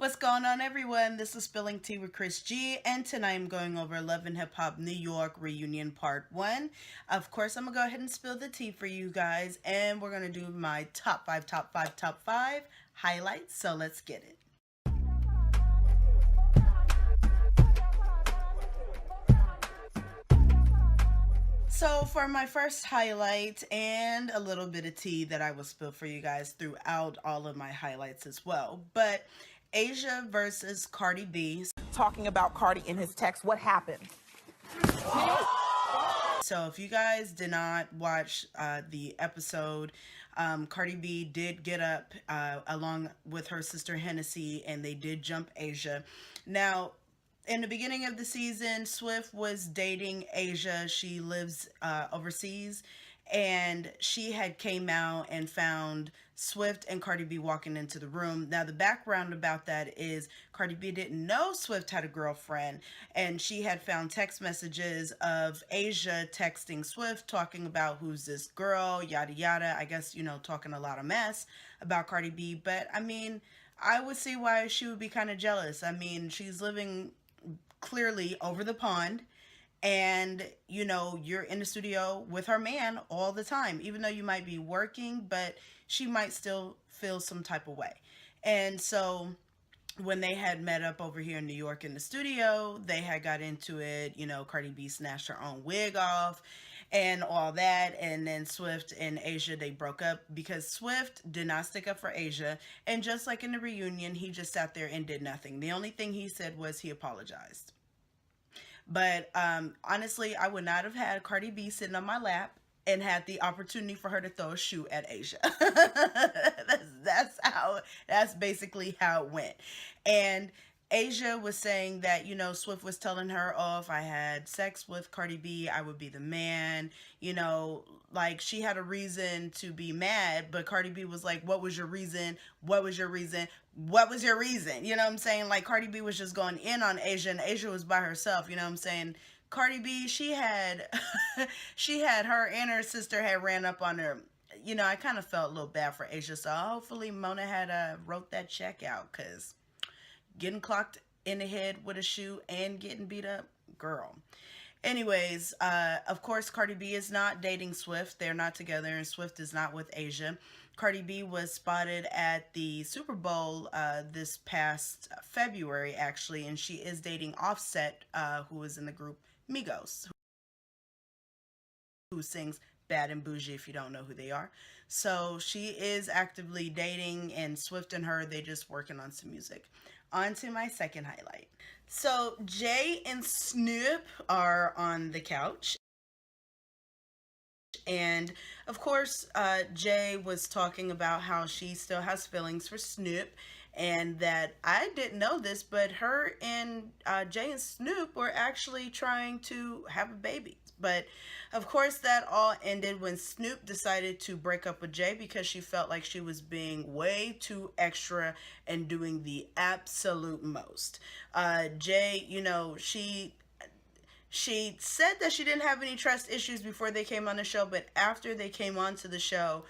What's going on, everyone? This is Spilling Tea with Chris G, and tonight I'm going over Love and Hip Hop New York Reunion Part 1. Of course, I'm going to go ahead and spill the tea for you guys, and we're going to do my top five highlights, so let's get it. So for my first highlight and a little bit of tea that I will spill for you guys throughout all of my highlights as well. But Asia versus Cardi B. Talking about Cardi in his text. What happened? So if you guys did not watch the episode, Cardi B did get up along with her sister Hennessy, and they did jump Asia. Now, in the beginning of the season, Swift was dating Asia. She lives overseas, and she had came out and found Swift and Cardi B walking into the room. Now, the background about that is Cardi B didn't know Swift had a girlfriend, and she had found text messages of Asia texting Swift talking about who's this girl, yada yada. I guess, talking a lot of mess about Cardi B. But I mean, I would see why she would be kind of jealous. I mean, she's living clearly over the pond, and you're in the studio with her man all the time, even though you might be working, but she might still feel some type of way. And so when they had met up over here in New York in the studio, they had got into it. Cardi B snatched her own wig off and all that, and then Swift and Asia, they broke up because Swift did not stick up for Asia, and just like in the reunion, he just sat there and did nothing. The only thing he said was he apologized. But honestly, I would not have had Cardi B sitting on my lap and had the opportunity for her to throw a shoe at Asia. That's basically how it went. And Asia was saying that, Swift was telling her, oh, if I had sex with Cardi B, I would be the man. Like she had a reason to be mad, but Cardi B was like, what was your reason? What was your reason? What was your reason? You know what I'm saying? Like Cardi B was just going in on Asia, and Asia was by herself. You know what I'm saying? Cardi B, she had, she had her and her sister had ran up on her. I kind of felt a little bad for Asia, so hopefully Mona had wrote that check out, because getting clocked in the head with a shoe and getting beat up, girl. Anyways, of course, Cardi B is not dating Swift. They're not together, and Swift is not with Asia. Cardi B was spotted at the Super Bowl this past February, actually, and she is dating Offset, who is in the group Migos, who sings Bad and Bougie, if you don't know who they are. So she is actively dating, and Swift and her, they just working on some music. On to my second highlight. So Jay and Snoop are on the couch. And of course, Jay was talking about how she still has feelings for Snoop, and that I didn't know this, but her and Jay and Snoop were actually trying to have a baby. But of course, that all ended when Snoop decided to break up with Jay because she felt like she was being way too extra and doing the absolute most. Jay, she said that she didn't have any trust issues before they came on the show, but after they came onto the show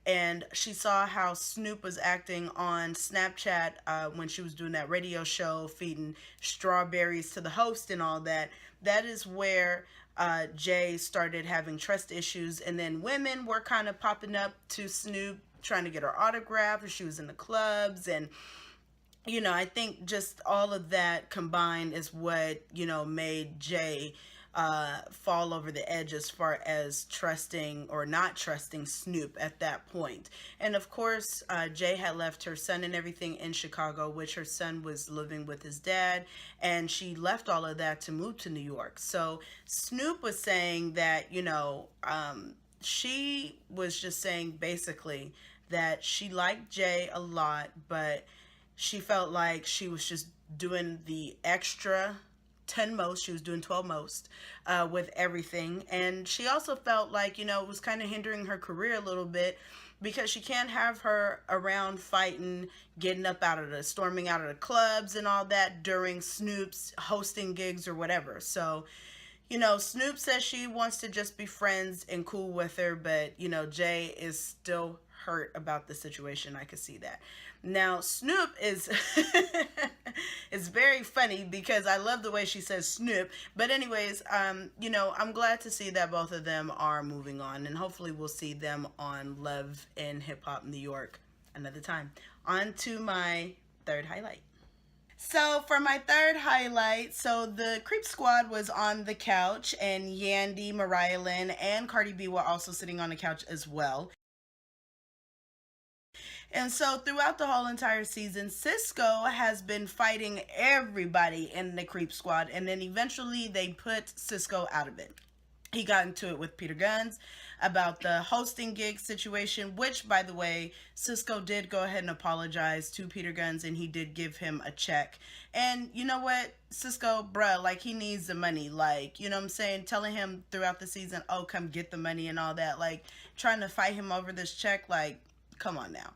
and she saw how Snoop was acting on Snapchat when she was doing that radio show, feeding strawberries to the host and all that, that is where Jay started having trust issues. And then women were kind of popping up to Snoop, trying to get her autograph, and she was in the clubs. And I think just all of that combined is what, made Jay fall over the edge as far as trusting or not trusting Snoop at that point. And of course, Jay had left her son and everything in Chicago, which her son was living with his dad, and she left all of that to move to New York. So Snoop was saying that, she was just saying basically that she liked Jay a lot, but she felt like she was just doing the extra 10 most. She was doing 12 most with everything. And she also felt like, it was kind of hindering her career a little bit, because she can't have her around fighting, getting up storming out of the clubs and all that during Snoop's hosting gigs or whatever. So, Snoop says she wants to just be friends and cool with her, but, Jay is still hurt about the situation. I could see that. Now, Snoop is it's very funny because I love the way she says Snoop. But anyways, you know, I'm glad to see that both of them are moving on, and hopefully we'll see them on Love and Hip Hop New York another time. On to my third highlight. So for my third highlight, so the Creep Squad was on the couch, and Yandy, Mariah Lynn, and Cardi B were also sitting on the couch as well. And so throughout the whole entire season, Cisco has been fighting everybody in the Creep Squad, and then eventually they put Cisco out of it. He got into it with Peter Gunz about the hosting gig situation, which, by the way, Cisco did go ahead and apologize to Peter Gunz, and he did give him a check. And you know what, Cisco, bruh, like, he needs the money. Like, you know what I'm saying? Telling him throughout the season, oh, come get the money and all that. Like, trying to fight him over this check, like, come on now.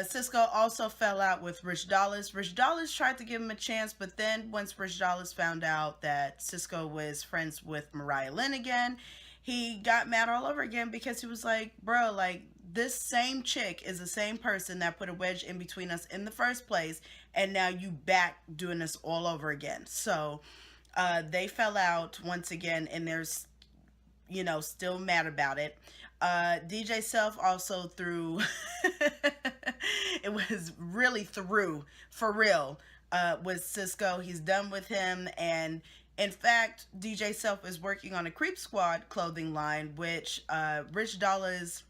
Cisco also fell out with Rich Dollaz. Rich Dollaz tried to give him a chance, but then once Rich Dollaz found out that Cisco was friends with Mariah Lynn again, he got mad all over again because he was like, bro, like, this same chick is the same person that put a wedge in between us in the first place, and now you back doing this all over again. So they fell out once again, and there's, you know, still mad about it. DJ Self also threw, it was really through, for real, with Cisco. He's done with him, and in fact, DJ Self is working on a Creep Squad clothing line, which Rich Dollaz'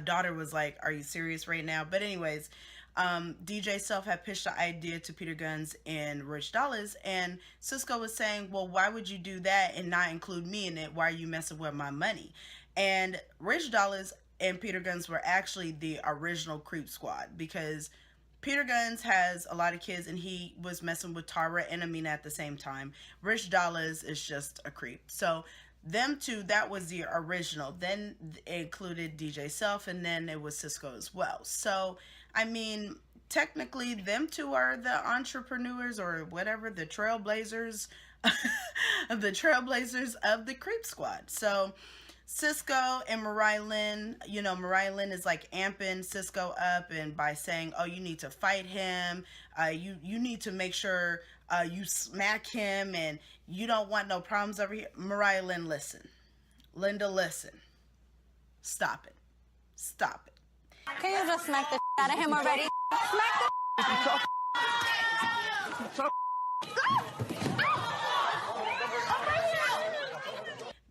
daughter was like, are you serious right now? But anyways, DJ Self had pitched the idea to Peter Gunz and Rich Dollaz, and Cisco was saying, well, why would you do that and not include me in it? Why are you messing with my money? And Rich Dollaz and Peter Gunz were actually the original Creep Squad, because Peter Gunz has a lot of kids and he was messing with Tara and Amina at the same time. Rich Dollaz is just a creep. So them two, that was the original. Then it included DJ Self, and then it was Cisco as well. So, I mean, technically them two are the entrepreneurs, or whatever, the trailblazers, the trailblazers of the Creep Squad. So Cisco and Mariah Lynn, you know, Mariah Lynn is like amping Cisco up, and by saying, oh, you need to fight him, you need to make sure you smack him, and you don't want no problems over here. Mariah Lynn, listen. Linda, listen. Stop it. Stop it. Can you just smack the out of him already? Smack the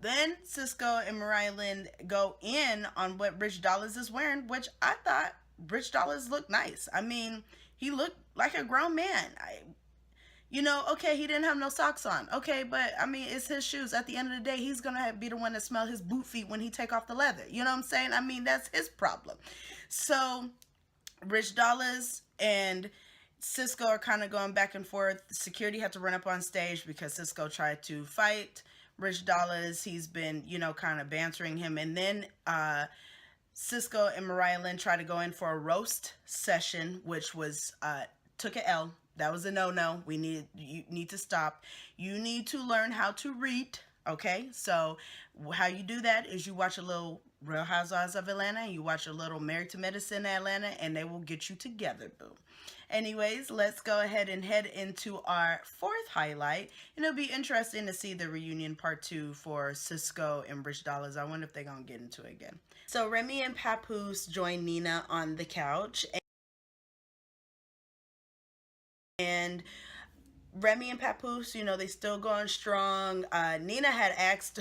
Then Cisco and Mariah Lynn go in on what Rich Dollaz is wearing, which I thought Rich Dollaz looked nice. I mean, he looked like a grown man. You know, okay, he didn't have no socks on. Okay, but I mean, it's his shoes. At the end of the day, he's going to be the one to smell his boot feet when he take off the leather. You know what I'm saying? I mean, that's his problem. So Rich Dollaz and Cisco are kind of going back and forth. Security had to run up on stage because Cisco tried to fight Rich Dollaz. He's been, you know, kind of bantering him. And then Cisco and Mariah Lynn tried to go in for a roast session, which was, took a L. That was a no-no. You need to stop. You need to learn how to read, okay? So how you do that is you watch a little Real Housewives of Atlanta, and you watch a little Married to Medicine Atlanta, and they will get you together, boo. Anyways, let's go ahead and head into our fourth highlight. And it'll be interesting to see the reunion part 2 for Cisco and Rich Dollaz. I wonder if they're going to get into it again. So Remy and Papoose join Nina on the couch. And Remy and Papoose, you know, they still going strong. Nina had asked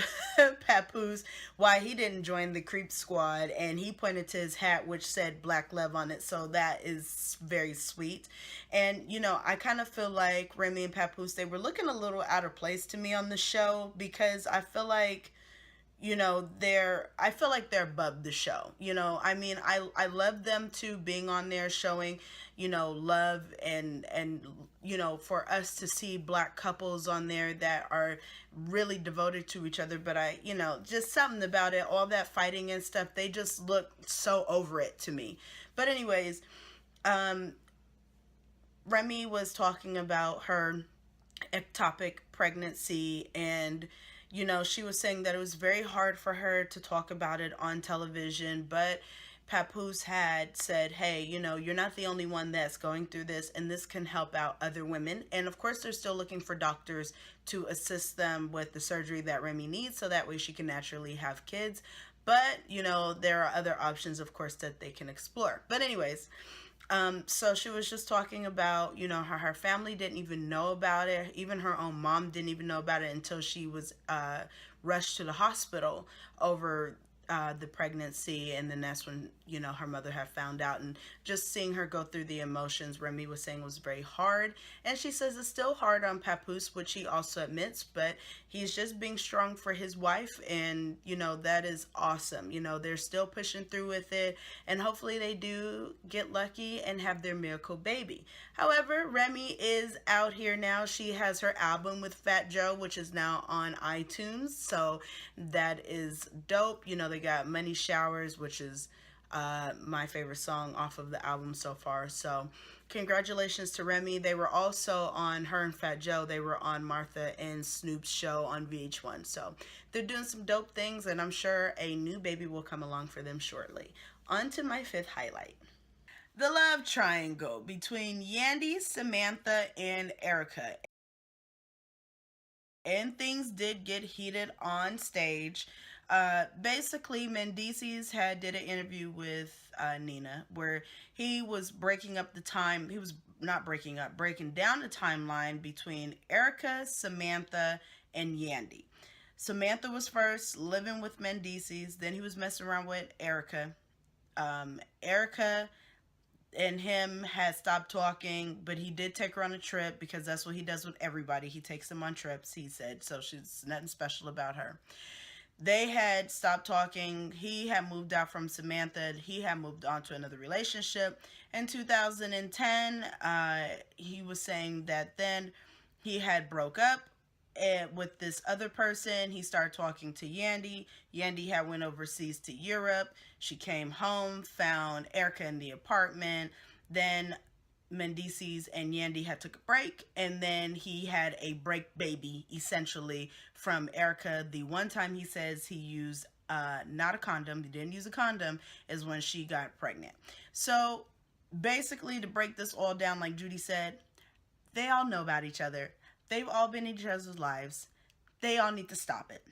Papoose why he didn't join the Creep Squad, and he pointed to his hat, which said Black Love on it, so that is very sweet. And, you know, I kind of feel like Remy and Papoose, they were looking a little out of place to me on the show, because I feel like, you know, I feel like they're above the show. You know, I mean, I love them too being on there showing, you know, love and you know, for us to see Black couples on there that are really devoted to each other. But you know, just something about it, all that fighting and stuff, they just look so over it to me. But anyways, Remy was talking about her ectopic pregnancy, and you know, she was saying that it was very hard for her to talk about it on television, but Papoose had said, hey, you know, you're not the only one that's going through this, and this can help out other women. And of course, they're still looking for doctors to assist them with the surgery that Remy needs, so that way she can naturally have kids. But, you know, there are other options, of course, that they can explore. But anyways, so she was just talking about, you know, how her family didn't even know about it. Even her own mom didn't even know about it until she was rushed to the hospital over the pregnancy, and then that's when, you know, her mother had found out. And just seeing her go through the emotions, Remy was saying, was very hard. And she says it's still hard on Papoose, which he also admits, but he's just being strong for his wife, and, you know, that is awesome. You know, they're still pushing through with it, and hopefully they do get lucky and have their miracle baby. However, Remy is out here now. She has her album with Fat Joe, which is now on iTunes, so that is dope. You know, they got Money Showers, which is my favorite song off of the album so far. So congratulations to Remy. They were also on, her and Fat Joe, they were on Martha and Snoop's show on VH1. So they're doing some dope things, and I'm sure a new baby will come along for them shortly. On to my fifth highlight. The love triangle between Yandy, Samantha, and Erica. And things did get heated on stage. Basically, Mendices did an interview with Nina, where he was breaking up the time. He was not breaking up, breaking down the timeline between Erica, Samantha, and Yandy. Samantha was first living with Mendices. Then he was messing around with Erica. Erica and him had stopped talking, but he did take her on a trip, because that's what he does with everybody. He takes them on trips, he said, so she's nothing special about her. They had stopped talking. He had moved out from Samantha. He had moved on to another relationship. In 2010, he was saying that then he had broke up with this other person. He started talking to Yandy. Yandy had went overseas to Europe. She came home, found Erica in the apartment. Then Mendices and Yandy had took a break, and then he had a break baby, essentially, from Erica. The one time he says he used not a condom, he didn't use a condom, is when she got pregnant. So basically, to break this all down, like Judy said, they all know about each other. They've all been in each other's lives. They all need to stop it.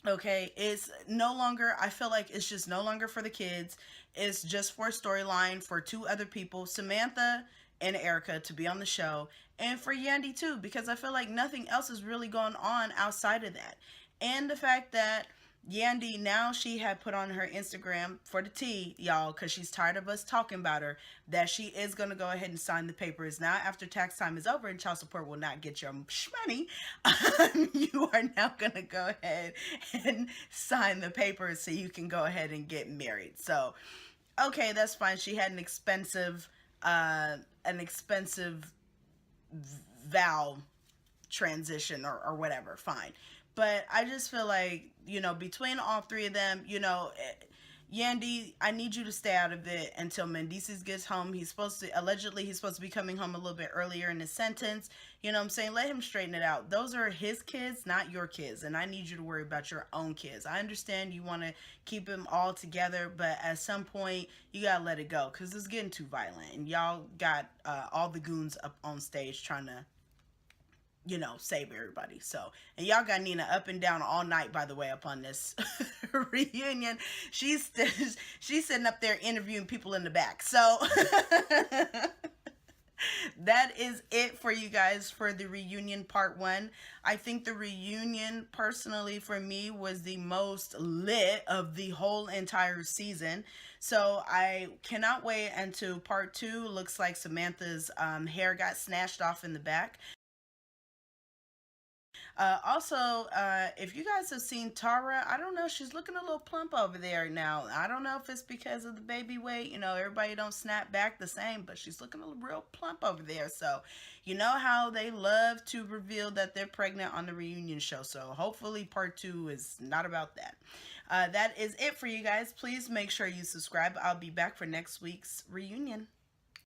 Okay, it's no longer, I feel like it's just no longer for the kids. It's just for a storyline for two other people, Samantha and Erica, to be on the show, and for Yandy too, because I feel like nothing else is really going on outside of that. And the fact that Yandy, now she had put on her Instagram for the tea, y'all, because she's tired of us talking about her, that she is going to go ahead and sign the papers. Now, after tax time is over and child support will not get your money, you are now going to go ahead and sign the papers so you can go ahead and get married. So, okay, that's fine. She had an expensive vow transition or whatever, fine. But I just feel like, you know, between all three of them, you know, Yandy, I need you to stay out of it until Mendices gets home. Allegedly, he's supposed to be coming home a little bit earlier in his sentence. You know what I'm saying? Let him straighten it out. Those are his kids, not your kids. And I need you to worry about your own kids. I understand you want to keep them all together, but at some point, you got to let it go, because it's getting too violent. And y'all got all the goons up on stage trying to, you know, save everybody. So, and y'all got Nina up and down all night, by the way, up on this reunion. She's sitting up there interviewing people in the back. So that is it for you guys for the reunion part 1. I think the reunion, personally, for me, was the most lit of the whole entire season. So I cannot wait until part 2. Looks like Samantha's hair got snatched off in the back. Also, if you guys have seen Tara, I don't know, she's looking a little plump over there now. I don't know if it's because of the baby weight. You know, everybody don't snap back the same, but she's looking a real plump over there. So, you know how they love to reveal that they're pregnant on the reunion show. So hopefully part 2 is not about that. That is it for you guys. Please make sure you subscribe. I'll be back for next week's reunion.